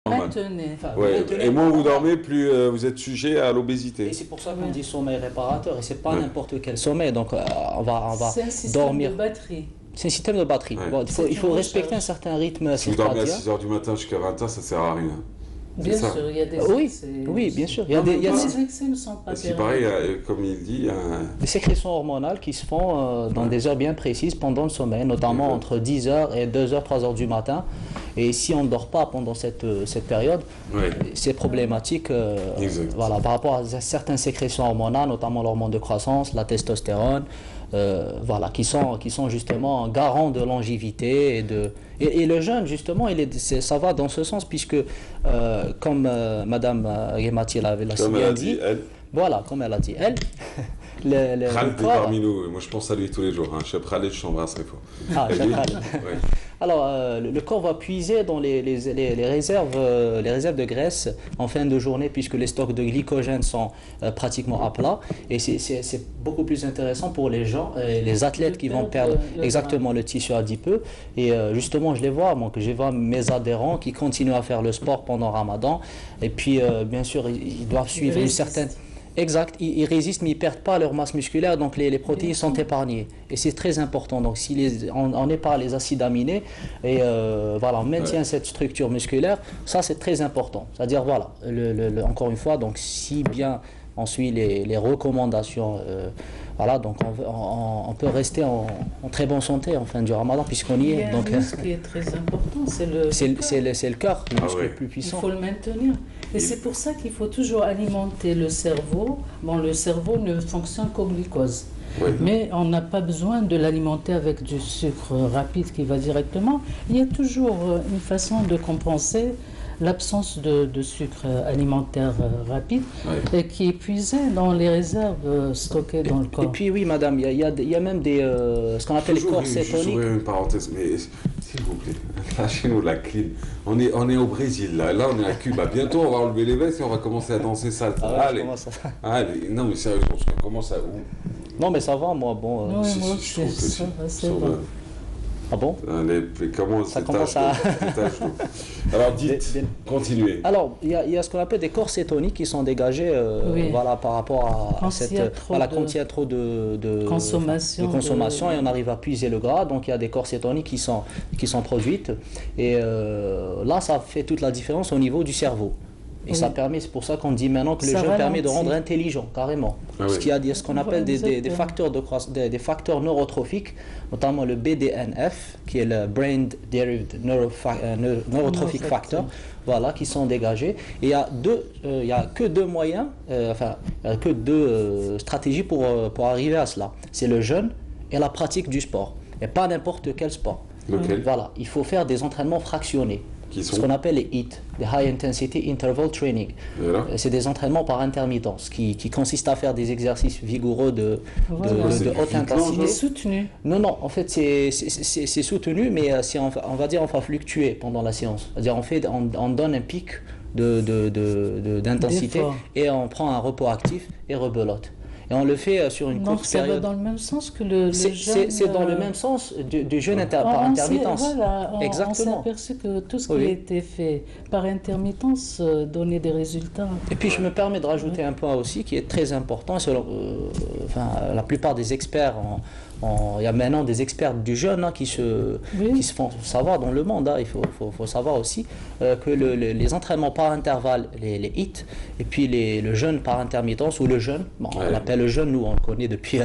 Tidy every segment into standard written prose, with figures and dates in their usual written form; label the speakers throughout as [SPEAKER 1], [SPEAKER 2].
[SPEAKER 1] maintenez.
[SPEAKER 2] Enfin,
[SPEAKER 3] Ouais.
[SPEAKER 2] maintenez
[SPEAKER 3] Et moins vous
[SPEAKER 2] par-
[SPEAKER 3] dormez, plus vous êtes sujet à l'obésité.
[SPEAKER 2] Et c'est pour ça qu'on dit sommeil réparateur, et c'est pas
[SPEAKER 3] Ouais.
[SPEAKER 2] n'importe quel sommeil. Donc on va
[SPEAKER 1] C'est un système
[SPEAKER 2] dormir.
[SPEAKER 1] de batterie.
[SPEAKER 2] C'est un système de batterie.
[SPEAKER 3] Ouais.
[SPEAKER 2] Bon,
[SPEAKER 1] C'est
[SPEAKER 2] il faut
[SPEAKER 1] une
[SPEAKER 2] respecter
[SPEAKER 1] recharge.
[SPEAKER 2] un certain rythme
[SPEAKER 3] Si vous dormez à
[SPEAKER 2] circadien.
[SPEAKER 3] 6h du matin jusqu'à 20h, ça sert à rien. C'est
[SPEAKER 1] Bien
[SPEAKER 3] ça.
[SPEAKER 1] sûr, il y a des
[SPEAKER 2] Oui,
[SPEAKER 1] excès.
[SPEAKER 2] oui, bien sûr.
[SPEAKER 1] Les excès ne sont pas
[SPEAKER 3] Parce qu'il paraît,
[SPEAKER 1] terribles.
[SPEAKER 3] comme il dit,
[SPEAKER 2] Des sécrétions hormonales qui se font dans des heures bien précises pendant le sommeil, notamment entre 10h et 2h, 3h du matin. Et si on ne dort pas pendant cette période,
[SPEAKER 3] ouais.
[SPEAKER 2] c'est problématique
[SPEAKER 3] Exact.
[SPEAKER 2] voilà, par rapport à certaines sécrétions hormonales, notamment l'hormone de croissance, la testostérone, voilà, qui sont justement garants de longévité. Et le jeûne, justement, ça va dans ce sens, puisque, comme Madame Ghemati l'a si
[SPEAKER 3] Comme elle
[SPEAKER 2] bien
[SPEAKER 3] a dit, elle,
[SPEAKER 2] voilà, comme elle a dit, elle, le
[SPEAKER 3] Khaled est
[SPEAKER 2] corps...
[SPEAKER 3] parmi nous. Moi, je pense à lui tous les jours. Hein. Chef Khaled, je t'embrasse très fort.
[SPEAKER 2] Ah,
[SPEAKER 3] Et
[SPEAKER 2] Chef
[SPEAKER 3] lui,
[SPEAKER 2] Khaled.
[SPEAKER 3] ouais.
[SPEAKER 2] Alors, le corps va puiser dans les réserves de graisse en fin de journée, puisque les stocks de glycogène sont pratiquement à plat. Et c'est beaucoup plus intéressant pour les gens, les athlètes qui vont perdre exactement le tissu adipeux. Et justement, je les vois, moi, que je vois mes adhérents qui continuent à faire le sport pendant Ramadan. Et puis, bien sûr, ils doivent suivre une certaine... Exact, ils résistent mais ils ne perdent pas leur masse musculaire, donc les protéines sont épargnées. Et c'est très important, donc si on épargne les acides aminés et voilà, on maintient cette structure musculaire, ça c'est très important. C'est-à-dire, voilà, encore une fois, donc si bien on suit les recommandations, voilà, donc on peut rester en très bonne santé en fin du Ramadan puisqu'on y
[SPEAKER 1] Il y
[SPEAKER 2] est.
[SPEAKER 1] a
[SPEAKER 2] Donc,
[SPEAKER 1] un muscle qui est très important, c'est le
[SPEAKER 2] c'est le cœur, le muscle
[SPEAKER 3] ouais.
[SPEAKER 2] le plus
[SPEAKER 1] Il
[SPEAKER 2] puissant.
[SPEAKER 1] faut le maintenir. Et c'est pour ça qu'il faut toujours alimenter le cerveau. Bon, le cerveau ne fonctionne qu'au glucose.
[SPEAKER 3] Ouais.
[SPEAKER 1] Mais on n'a pas besoin de l'alimenter avec du sucre rapide qui va directement. Il y a toujours une façon de compenser l'absence de sucre alimentaire rapide
[SPEAKER 3] Ouais.
[SPEAKER 1] et qui est puisé dans les réserves stockées dans le corps.
[SPEAKER 2] Et puis oui, madame, il y a même ce qu'on appelle les corps cétoniques.
[SPEAKER 3] J'ouvre une parenthèse, mais s'il vous plaît, lâchez-nous la clim. On est au Brésil, là on est à Cuba. Bientôt on va enlever les vestes et on va commencer à danser salsa.
[SPEAKER 2] Ah ouais,
[SPEAKER 3] Allez.
[SPEAKER 2] Allez.
[SPEAKER 3] Non mais sérieusement, on commence à...
[SPEAKER 2] Non, mais ça va, moi, bon.
[SPEAKER 1] Non,
[SPEAKER 3] Si,
[SPEAKER 1] moi,
[SPEAKER 3] je trouve que
[SPEAKER 1] ça va, c'est
[SPEAKER 3] sur
[SPEAKER 1] bon.
[SPEAKER 2] Ah bon?
[SPEAKER 3] comment
[SPEAKER 2] Ça
[SPEAKER 3] ces
[SPEAKER 2] commence
[SPEAKER 3] taches
[SPEAKER 2] à-
[SPEAKER 3] d'eau, ces taches d'eau. Alors dites, continuez.
[SPEAKER 2] Alors, il y a ce qu'on appelle des corps cétoniques qui sont dégagés
[SPEAKER 1] Oui.
[SPEAKER 2] voilà, par rapport à
[SPEAKER 1] Quand
[SPEAKER 2] cette.
[SPEAKER 1] il y a trop
[SPEAKER 2] Voilà,
[SPEAKER 1] de-
[SPEAKER 2] quand il y a trop de
[SPEAKER 1] Consommation
[SPEAKER 2] de consommation
[SPEAKER 1] de-
[SPEAKER 2] et on arrive à puiser le gras, donc il y a des corps cétoniques qui sont produites. Et là, ça fait toute la différence au niveau du cerveau. Et
[SPEAKER 1] Oui.
[SPEAKER 2] ça permet, c'est pour ça qu'on dit maintenant que le
[SPEAKER 1] Ça
[SPEAKER 2] jeûne permet de
[SPEAKER 1] ralentit.
[SPEAKER 2] rendre intelligent, carrément.
[SPEAKER 3] Ah
[SPEAKER 2] Parce
[SPEAKER 3] oui.
[SPEAKER 2] qu'il y a ce qu'on appelle des
[SPEAKER 1] Exactement.
[SPEAKER 2] facteurs des facteurs neurotrophiques, notamment le BDNF, qui est le Brain Derived Neurotrophic Factor, voilà, qui sont dégagés. Et il y a que deux moyens, que deux stratégies pour arriver à cela. C'est le jeûne et la pratique du sport. Et pas n'importe quel sport.
[SPEAKER 3] Lequel?
[SPEAKER 2] Voilà, il faut faire des entraînements fractionnés.
[SPEAKER 3] Qui
[SPEAKER 2] Ce
[SPEAKER 3] sont?
[SPEAKER 2] qu'on appelle les HIIT, les High Intensity Interval Training.
[SPEAKER 3] Voilà.
[SPEAKER 2] C'est des entraînements par intermittence qui consistent à faire des exercices vigoureux de
[SPEAKER 1] Voilà.
[SPEAKER 3] C'est
[SPEAKER 2] haute
[SPEAKER 3] du Vitland,
[SPEAKER 2] intensité.
[SPEAKER 1] Il est soutenu.
[SPEAKER 2] Non, non, en fait, c'est soutenu, mais on va dire on va fluctuer pendant la séance. C'est-à-dire on donne un pic d'intensité
[SPEAKER 1] D'effort.
[SPEAKER 2] et on prend un repos actif et rebelote. Et on le fait sur une
[SPEAKER 1] Donc
[SPEAKER 2] courte
[SPEAKER 1] ça va
[SPEAKER 2] période.
[SPEAKER 1] dans le même sens que le jeûne.
[SPEAKER 2] C'est dans le même sens du jeûne par
[SPEAKER 1] On s'est-
[SPEAKER 2] intermittence.
[SPEAKER 1] Voilà, on s'est
[SPEAKER 2] Exactement.
[SPEAKER 1] aperçu que tout ce qui
[SPEAKER 2] Oui.
[SPEAKER 1] a été fait par intermittence donnait des résultats.
[SPEAKER 2] Et puis je me permets de rajouter un point aussi qui est très important. La plupart des experts, il y a maintenant des experts du jeûne qui se font savoir dans le monde. Il faut savoir aussi que les entraînements par intervalle, les HIIT, et puis le jeûne par intermittence ou le jeûne, on l'appelle le jeûne, nous on le connaît depuis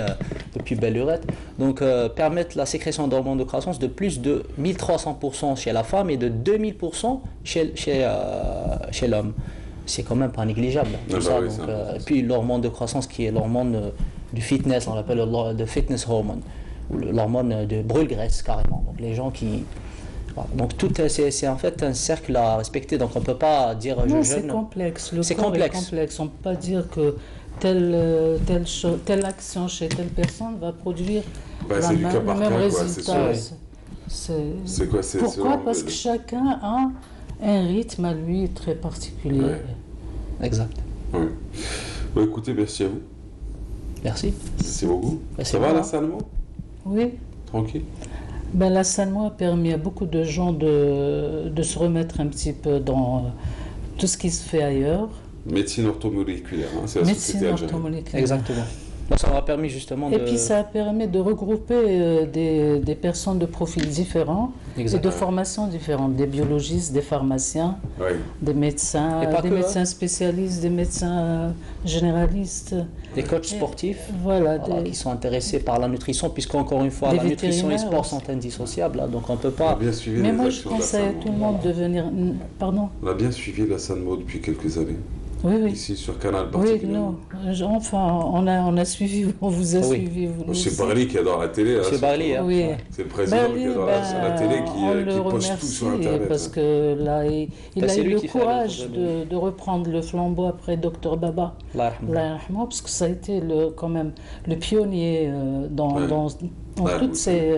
[SPEAKER 2] belle lurette, donc permettent la sécrétion d'hormones de croissance de plus de 1300% chez la femme et de 2000% chez l'homme. C'est quand même pas négligeable. Tout
[SPEAKER 3] Ah bah
[SPEAKER 2] ça,
[SPEAKER 3] oui,
[SPEAKER 2] donc,
[SPEAKER 3] c'est important.
[SPEAKER 2] et puis l'hormone de croissance qui est l'hormone du fitness, on l'appelle le fitness hormone, ou l'hormone de brûle-graisse carrément. Donc les gens qui... Voilà. Donc tout c'est en fait un cercle à respecter, donc on ne peut pas dire
[SPEAKER 1] Non,
[SPEAKER 2] je
[SPEAKER 1] c'est
[SPEAKER 2] jeûne.
[SPEAKER 1] complexe. Le
[SPEAKER 2] C'est
[SPEAKER 1] corps
[SPEAKER 2] complexe.
[SPEAKER 1] est complexe. On ne peut pas dire que telle action chez telle personne va produire
[SPEAKER 3] C'est du cas
[SPEAKER 1] le
[SPEAKER 3] par
[SPEAKER 1] même
[SPEAKER 3] cas, quoi, c'est
[SPEAKER 1] résultat.
[SPEAKER 3] sûr.
[SPEAKER 1] C'est-
[SPEAKER 3] quoi, c'est
[SPEAKER 1] Pourquoi?
[SPEAKER 3] selon
[SPEAKER 1] Parce que chacun a un rythme à lui très particulier.
[SPEAKER 3] Ouais.
[SPEAKER 2] Exact.
[SPEAKER 3] Ouais. Bah, écoutez, merci à vous.
[SPEAKER 2] Merci.
[SPEAKER 3] Merci beaucoup.
[SPEAKER 2] Merci
[SPEAKER 3] Ça va
[SPEAKER 2] à vous,
[SPEAKER 3] là,
[SPEAKER 2] hein.
[SPEAKER 3] salement?
[SPEAKER 1] Oui.
[SPEAKER 3] Tranquille?
[SPEAKER 1] Ben, la Sanmo a permis à beaucoup de gens de se remettre un petit peu dans tout ce qui se fait ailleurs.
[SPEAKER 3] Médecine orthomoléculaire, hein, c'est la
[SPEAKER 1] Médecine
[SPEAKER 3] société algérienne.
[SPEAKER 1] orthomoléculaire.
[SPEAKER 2] Exactement. Donc ça m'a permis justement
[SPEAKER 1] Et puis ça permet de regrouper des personnes de profils différents et de formations différentes, des biologistes, des pharmaciens,
[SPEAKER 3] Oui.
[SPEAKER 1] des médecins, des médecins spécialistes, des médecins généralistes.
[SPEAKER 2] Des coachs sportifs
[SPEAKER 1] voilà,
[SPEAKER 2] qui sont intéressés par la nutrition, puisqu'encore une fois, la nutrition et le sport sont indissociables, hein, donc on ne peut pas...
[SPEAKER 1] Mais moi je conseille à tout le monde de venir... Pardon?
[SPEAKER 3] On a bien suivi la Sanmo depuis quelques années.
[SPEAKER 1] Oui, oui.
[SPEAKER 3] Ici sur Canal
[SPEAKER 1] Oui, non. Enfin, on a suivi, on vous a suivi.
[SPEAKER 3] C'est Barli qui adore la télé.
[SPEAKER 2] C'est Barli, hein.
[SPEAKER 1] Oui.
[SPEAKER 3] C'est le président qui adore la télé qui poste tout sur Internet.
[SPEAKER 1] Parce que là, il a eu le courage de reprendre le flambeau après Dr Baba. Parce que ça a été quand même le pionnier dans toutes ces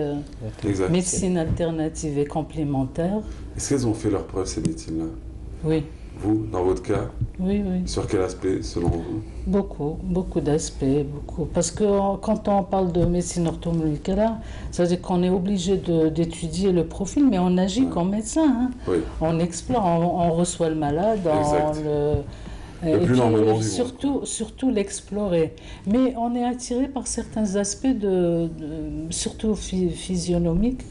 [SPEAKER 1] médecines alternatives et complémentaires.
[SPEAKER 3] Est-ce qu'elles ont fait leur preuve, ces médecines-là?
[SPEAKER 1] Oui.
[SPEAKER 3] Vous, dans votre cas?
[SPEAKER 1] Oui, oui.
[SPEAKER 3] Sur quel aspect, selon vous?
[SPEAKER 1] Beaucoup d'aspects, beaucoup. Parce que quand on parle de médecine orthomoléculaire, ça veut dire qu'on est obligé d'étudier le profil, mais on agit comme médecin. Hein.
[SPEAKER 3] Oui.
[SPEAKER 1] On explore, on reçoit le malade,
[SPEAKER 3] le plus normalement du
[SPEAKER 1] monde. Surtout l'explorer. Mais on est attiré par certains aspects, surtout physionomiques,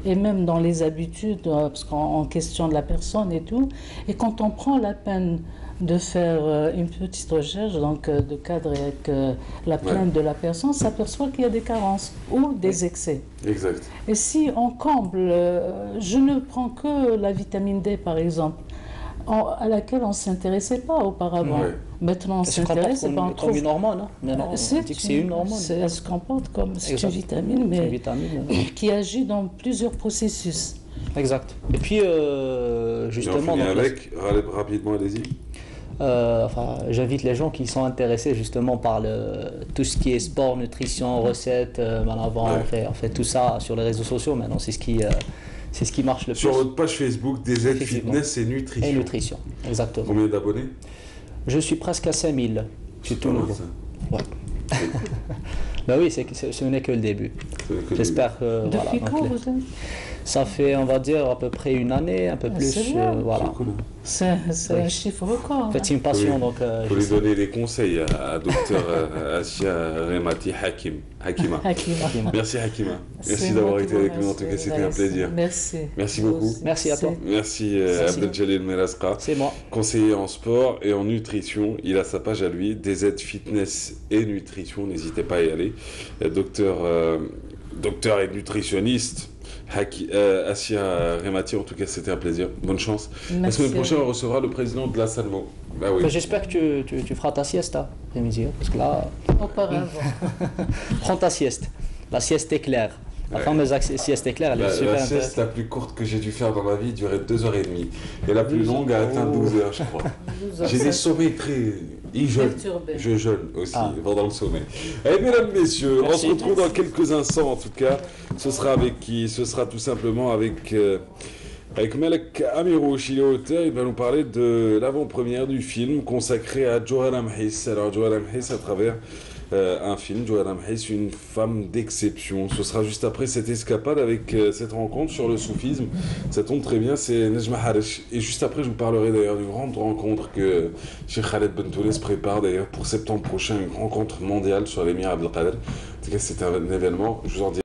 [SPEAKER 1] et même dans les habitudes, parce qu'en question de la personne et tout. Et quand on prend la peine de faire une petite recherche, donc de cadrer avec la plainte de la personne, s'aperçoit qu'il y a des carences ou des excès.
[SPEAKER 3] Exact.
[SPEAKER 1] Et si on comble, je ne prends que la vitamine D par exemple, à laquelle on ne s'intéressait pas auparavant.
[SPEAKER 3] Ouais.
[SPEAKER 1] Maintenant, on s'intéresse et on trouve...
[SPEAKER 2] comme une hormone. Hein. Maintenant, on dit que c'est une hormone.
[SPEAKER 1] Elle se comporte comme c'est une vitamine, mais qui agit dans plusieurs processus.
[SPEAKER 2] Exact. Et puis, justement...
[SPEAKER 3] Et avec, rapidement, allez-y.
[SPEAKER 2] J'invite les gens qui sont intéressés justement par tout ce qui est sport, nutrition, recettes. Avant, on fait tout ça sur les réseaux sociaux. Maintenant, c'est ce qui marche le plus.
[SPEAKER 3] Sur votre page Facebook, DZ Fitness et Nutrition.
[SPEAKER 2] Et Nutrition, exactement.
[SPEAKER 3] Combien d'abonnés?
[SPEAKER 2] Je suis presque à 5000. C'est tout nouveau. Ouais. Ben oui, ce n'est que le début. J'espère que...
[SPEAKER 1] Depuis quand vous êtes?
[SPEAKER 2] Ça fait, on va dire, à peu près une année, un peu plus. Voilà.
[SPEAKER 1] C'est un chiffre record.
[SPEAKER 2] En fait, c'est une passion. Donc,
[SPEAKER 3] faut lui donner des conseils à docteur Assia Remati Hakima. Merci Hakima. Merci d'avoir été avec nous. En tout cas, c'était un plaisir.
[SPEAKER 1] Merci.
[SPEAKER 3] Merci beaucoup.
[SPEAKER 2] Merci à toi.
[SPEAKER 3] Merci Abdeljalil Melaska.
[SPEAKER 2] C'est moi.
[SPEAKER 3] Conseiller en sport et en nutrition. Il a sa page à lui, DZ Fitness et Nutrition. N'hésitez pas à y aller. Docteur et nutritionniste. Assia Remati, en tout cas, c'était un plaisir. Bonne chance.
[SPEAKER 1] Merci.
[SPEAKER 3] La semaine prochaine, on recevra le président de la Sanmo.
[SPEAKER 2] Bah oui. J'espère que tu feras ta siesta après-midi, parce que là...
[SPEAKER 1] Auparavant.
[SPEAKER 2] Prends ta sieste. La sieste éclair. La fameuse sieste éclair, elle est super
[SPEAKER 3] intéressante. La sieste la plus courte que j'ai dû faire dans ma vie durait 2h30. Et la plus longue a atteint 12h, je crois. J'ai des sommeils très... Je jeûne aussi pendant le sommeil. Et mesdames, messieurs, on se retrouve dans quelques instants en tout cas. Ce sera avec qui? Ce sera tout simplement avec Malek Amirouche. Il est auteur, il va nous parler de l'avant-première du film consacré à Johanna Mhiss. Alors Johanna Mhiss à travers un film, Johanna Mhiss, une femme d'exception. Ce sera juste après cette escapade avec cette rencontre sur le soufisme. Ça tombe très bien, c'est Nejma Harish. Et juste après, je vous parlerai d'ailleurs d'une grande rencontre que Cheikh Khaled Bentounes prépare d'ailleurs pour septembre prochain, une rencontre mondiale sur l'émir Abdelkader. En tout cas, c'est un événement, je vous en dis